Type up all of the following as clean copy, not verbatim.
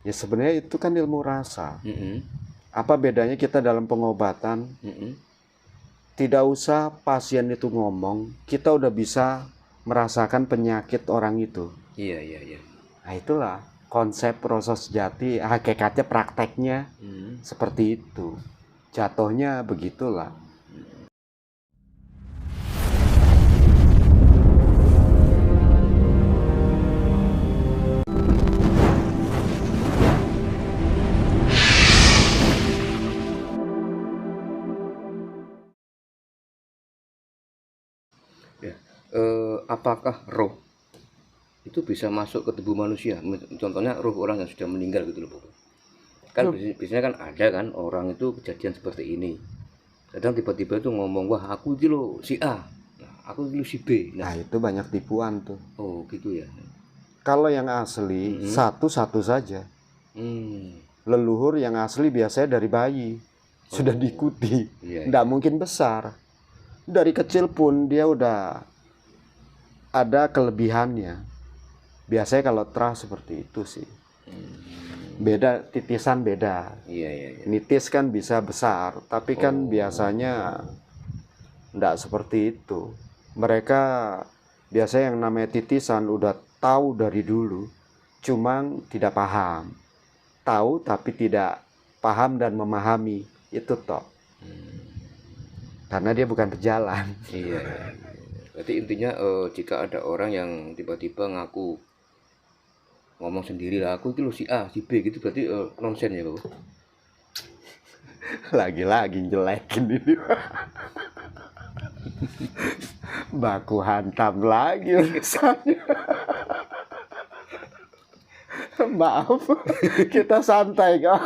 Ya sebenarnya itu kan ilmu rasa. Mm-mm. Apa bedanya kita dalam pengobatan? Mm-mm. Tidak usah pasien itu ngomong, kita udah bisa merasakan penyakit orang itu. Iya, iya, iya. Nah itulah konsep proses jati, hakikatnya prakteknya Mm. seperti itu. Jatuhnya begitulah. Ya. Apakah roh itu bisa masuk ke tubuh manusia? Contohnya roh orang yang sudah meninggal gitu loh, Bobo. Kan biasanya kan ada kan orang itu kejadian seperti ini. Kadang tiba-tiba itu ngomong, wah aku itu loh si A, nah, aku itu loh si B. Nah Nah, itu banyak tipuan tuh. oh gitu ya. Kalau yang asli Mm-mm. satu-satu saja. Hmm. Leluhur yang asli biasanya dari bayi. Sudah Oh, diikuti. iya, Tidak iya. mungkin besar. Dari kecil pun dia udah ada kelebihannya. Biasanya kalau terah seperti itu sih. Beda, titisan beda. Iya, iya, iya. Nitis kan bisa besar, tapi kan Oh, biasanya enggak seperti itu. Mereka biasanya yang namanya titisan udah tahu dari dulu, cuma tidak paham. Tahu tapi tidak paham dan memahami, itu toh. Karena dia bukan pejalan. iya, iya. Berarti intinya jika ada orang yang tiba-tiba ngaku ngomong sendiri lah, aku itu loh si A, si B gitu, berarti nonsen ya, Bapak? Lagi-lagi jelekin ini. Baku hantam lagi urusannya. Maaf, kita santai kok.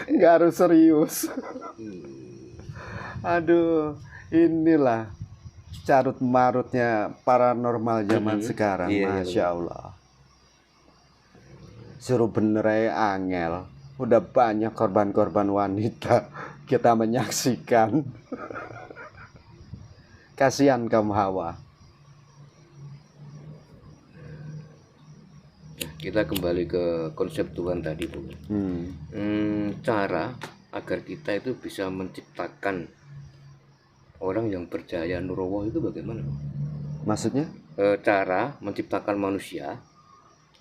Nggak harus serius. Aduh, inilah carut marutnya paranormal zaman sekarang. Iya, iya, Masya Bapak. Allah. Suruh bener aja angel. Udah banyak korban-korban wanita kita menyaksikan. Kasihan kamu Hawa. Nah, kita kembali ke konsep Tuhan tadi, Bu. Cara agar kita itu bisa menciptakan orang yang percaya Nurowo itu bagaimana, Bu? Maksudnya? Cara menciptakan manusia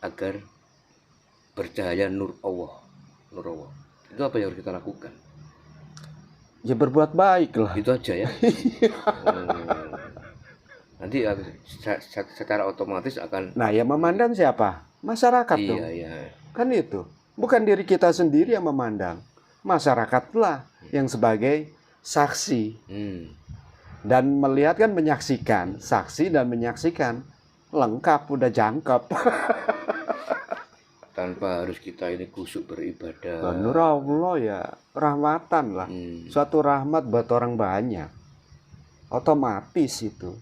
agar percaya Nur Allah, Nurowo. Itu apa yang harus kita lakukan? Ya berbuat baik lah. Itu aja ya. Nanti secara otomatis akan. Nah, yang memandang siapa? Masyarakat dong. Iya, iya. Kan itu. Bukan diri kita sendiri yang memandang. Masyarakatlah yang sebagai saksi. Dan melihat kan menyaksikan. Saksi dan menyaksikan. Lengkap, udah jangkep. Tanpa harus kita ini kusuk beribadah. Nur Allah ya, rahmatan lah. Suatu rahmat buat orang banyak. Otomatis itu.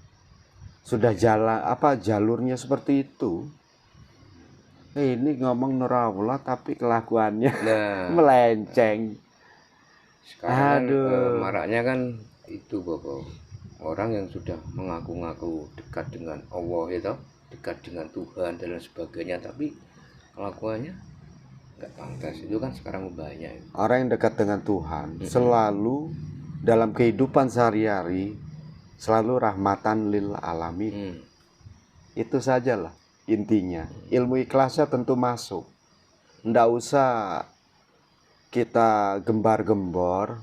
Sudah jalan jalurnya seperti itu. Ini ngomong Nur Allah tapi kelakuannya melenceng. Sekarang kan maraknya kan itu, Bapak. Orang yang sudah mengaku-ngaku dekat dengan Allah itu, dekat dengan Tuhan dan lain sebagainya, tapi kelakuannya nggak pantas. Itu kan sekarang banyak. Orang yang dekat dengan Tuhan selalu dalam kehidupan sehari-hari selalu rahmatan lil alamin. Itu sajalah intinya. Ilmu ikhlasnya tentu masuk. Nggak usah kita gembar-gembor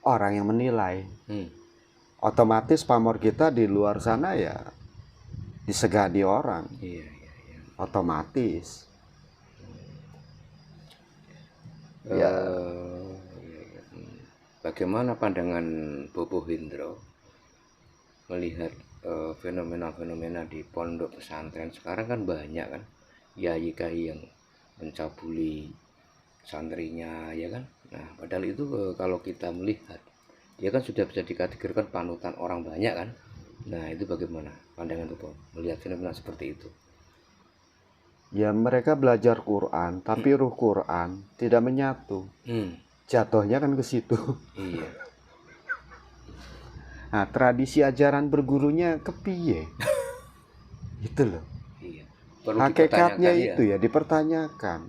orang yang menilai. Otomatis pamor kita di luar sana ya disegani orang. Iya, iya, iya. Otomatis. Ya. Bagaimana pandangan Bobo Hindro melihat fenomena-fenomena di pondok pesantren sekarang? Kan banyak kan yai-yai yang mencabuli santrinya, ya kan. Nah, padahal itu kalau kita melihat dia kan sudah bisa dikategorikan panutan orang banyak kan. Nah, itu bagaimana pandangan Bobo melihat fenomena seperti itu? Ya mereka belajar Quran tapi ruh Quran tidak menyatu. Jatuhnya kan ke situ. Iya. Nah, tradisi ajaran bergurunya kepiye? Itu loh. Iya. Perlu Hakikatnya dipertanyakan, itu ya dipertanyakan.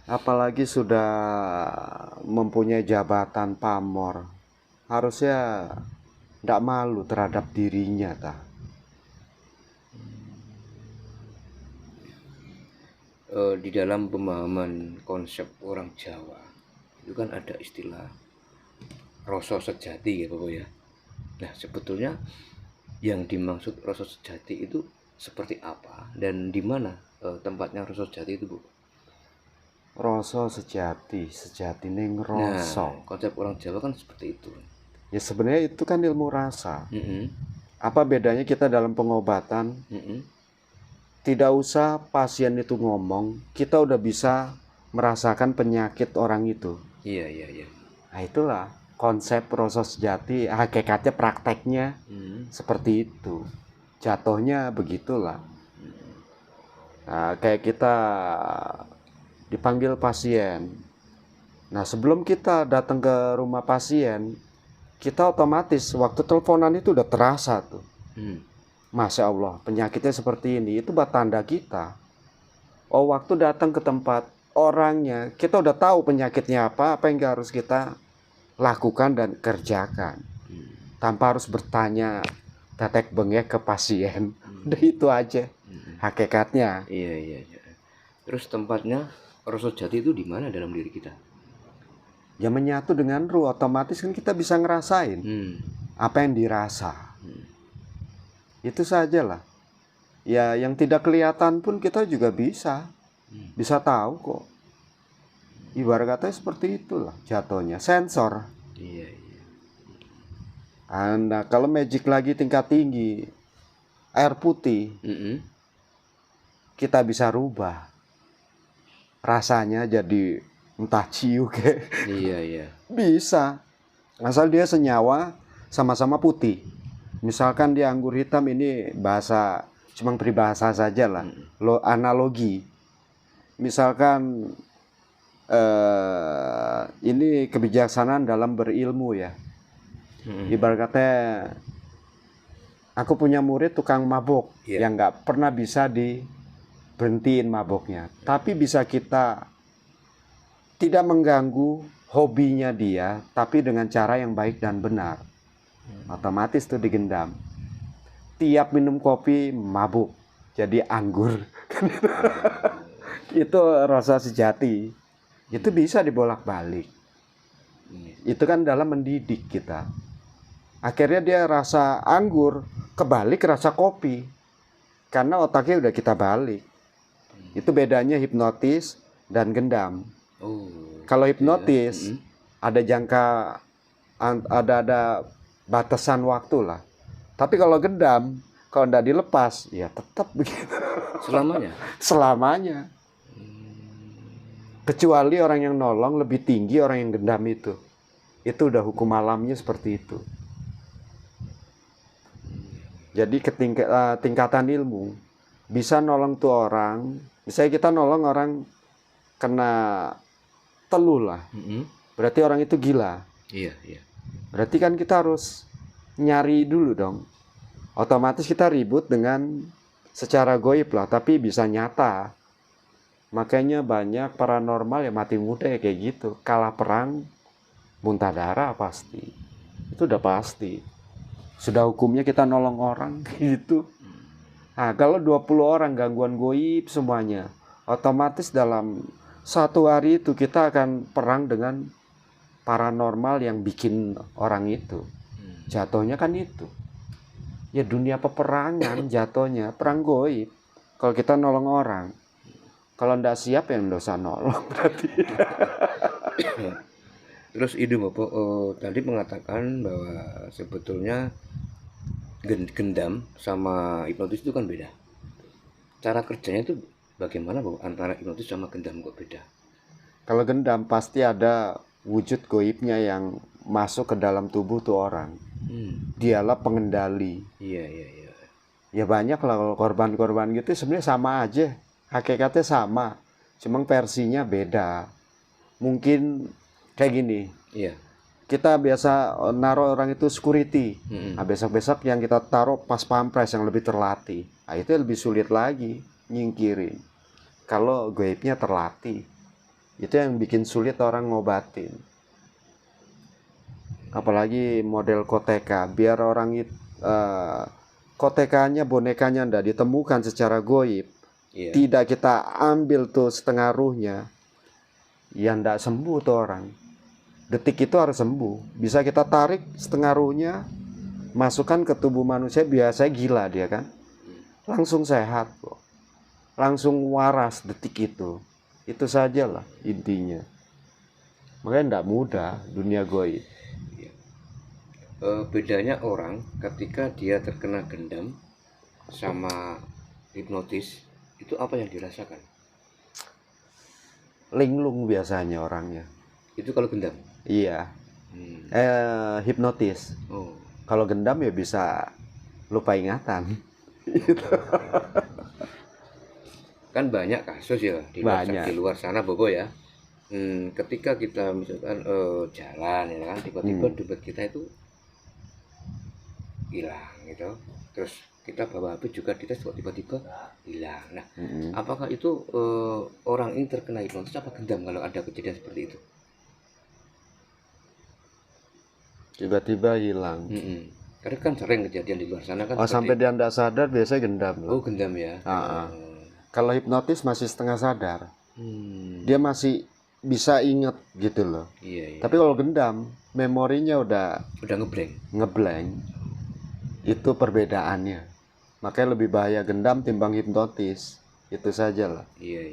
Apalagi sudah mempunyai jabatan pamor, harusnya tidak malu terhadap dirinya, tah. Di dalam pemahaman konsep orang Jawa itu kan ada istilah rasa sejati ya Bapak ya. Nah sebetulnya yang dimaksud rasa sejati itu seperti apa dan di mana tempatnya rasa sejati itu Bu? Rasa sejati, sejati ning rasa. Nah konsep orang Jawa kan seperti itu. Ya sebenarnya itu kan ilmu rasa. Mm-mm. Apa bedanya kita dalam pengobatan? Mm-mm. Tidak usah pasien itu ngomong, kita udah bisa merasakan penyakit orang itu. Iya iya iya. Nah itulah konsep rasa sejati, hakikatnya prakteknya seperti itu. Jatuhnya begitulah. Nah, kayak kita dipanggil pasien. Nah sebelum kita datang ke rumah pasien, kita otomatis waktu teleponan itu udah terasa tuh. Masya Allah, penyakitnya seperti ini, itu tanda kita. Oh, waktu datang ke tempat orangnya, kita udah tahu penyakitnya apa yang harus kita lakukan dan kerjakan. Tanpa harus bertanya tetek bengek ke pasien. Udah itu aja hakikatnya. Iya iya iya. Terus tempatnya rasa jati itu di mana dalam diri kita? Ya menyatu dengan ruh, otomatis kan kita bisa ngerasain apa yang dirasa. Itu sajalah. Ya yang tidak kelihatan pun kita juga bisa tahu kok. Ibarat katanya seperti itulah jatuhnya, sensor. Iya iya. Nah kalau magic lagi tingkat tinggi, air putih, kita bisa rubah rasanya jadi entah ciu kayak. Iya iya. Bisa, asal dia senyawa sama-sama putih. Misalkan dia anggur hitam, ini bahasa cuma peribahasa saja lah, analogi. Misalkan ini kebijaksanaan dalam berilmu ya. Ibarat katanya aku punya murid tukang mabuk yang nggak pernah bisa diberhentiin mabuknya, tapi bisa kita tidak mengganggu hobinya dia, tapi dengan cara yang baik dan benar. Otomatis tuh digendam. Tiap minum kopi mabuk, jadi anggur. Itu rasa sejati. Itu bisa dibolak-balik. Itu kan dalam mendidik kita. Akhirnya dia rasa anggur kebalik rasa kopi, karena otaknya udah kita balik. Itu bedanya hipnotis dan gendam. Kalau hipnotis ada jangka, ada batasan waktu lah. Tapi kalau gendam, kalau tidak dilepas, ya tetap begitu. Selamanya? Selamanya. Kecuali orang yang nolong lebih tinggi orang yang gendam itu. Itu udah hukum alamnya seperti itu. Jadi tingkatan ilmu bisa nolong tuh orang. Misalnya kita nolong orang kena teluh lah. Berarti orang itu gila. Iya iya. Berarti kan kita harus nyari dulu dong. Otomatis kita ribut dengan secara goib lah, tapi bisa nyata. Makanya banyak paranormal yang mati muda ya kayak gitu. Kalah perang, muntah darah pasti. Itu udah pasti. Sudah hukumnya kita nolong orang gitu. Nah, kalau 20 orang gangguan goib semuanya, otomatis dalam satu hari itu kita akan perang dengan paranormal yang bikin orang itu. Jatuhnya kan itu. Ya dunia peperangan jatuhnya, perang goib. Kalau kita nolong orang. Kalau ndak siap ya ndak usah nolong berarti. Terus ide Bapak tadi mengatakan bahwa sebetulnya gendam sama hipnotis itu kan beda. Cara kerjanya itu bagaimana Bapak antara hipnotis sama gendam kok beda? Kalau gendam pasti ada wujud goibnya yang masuk ke dalam tubuh tuh orang. Dialah pengendali. Iya iya iya. Ya banyak lah kalau korban-korban gitu sebenarnya sama aja. Hakikatnya sama. Cuma versinya beda. Mungkin kayak gini. Iya. Kita biasa naruh orang itu security. Nah, besok-besok yang kita taruh pas pampres yang lebih terlatih. Nah, itu lebih sulit lagi nyingkirin. Kalau goibnya terlatih. Itu yang bikin sulit orang ngobatin. Apalagi model koteka, biar orang itu kotekanya, bonekanya ndak ditemukan secara goib, tidak kita ambil tuh setengah ruhnya, ya ndak sembuh tuh orang. Detik itu harus sembuh. Bisa kita tarik setengah ruhnya, masukkan ke tubuh manusia, biasanya gila dia kan, langsung sehat kok, langsung waras detik itu. Itu sajalah intinya. Makanya ndak mudah dunia goib. Bedanya orang ketika dia terkena gendam sama hipnotis, itu apa yang dirasakan? Linglung biasanya orangnya. Itu kalau gendam? Iya. Hipnotis. Oh. Kalau gendam ya bisa lupa ingatan. Kan banyak kasus ya di luar sana Bobo ya. Ketika kita misalkan jalan ya kan, tiba-tiba dompet kita itu hilang gitu, terus kita bawa HP juga dites tiba-tiba hilang. Nah, apakah itu orang ini terkena hipnotis apa gendam kalau ada kejadian seperti itu? Tiba-tiba hilang. Karena kan sering kejadian di luar sana kan. Oh, sampai dia tidak sadar biasanya gendam loh. Oh, gendam ya. Kalau hipnotis masih setengah sadar, dia masih bisa inget gitu loh. Iya. Tapi kalau gendam, memorinya udah ngeblank. Itu perbedaannya. Makanya lebih bahaya gendam timbang hipnotis. Itu saja lah. Iya.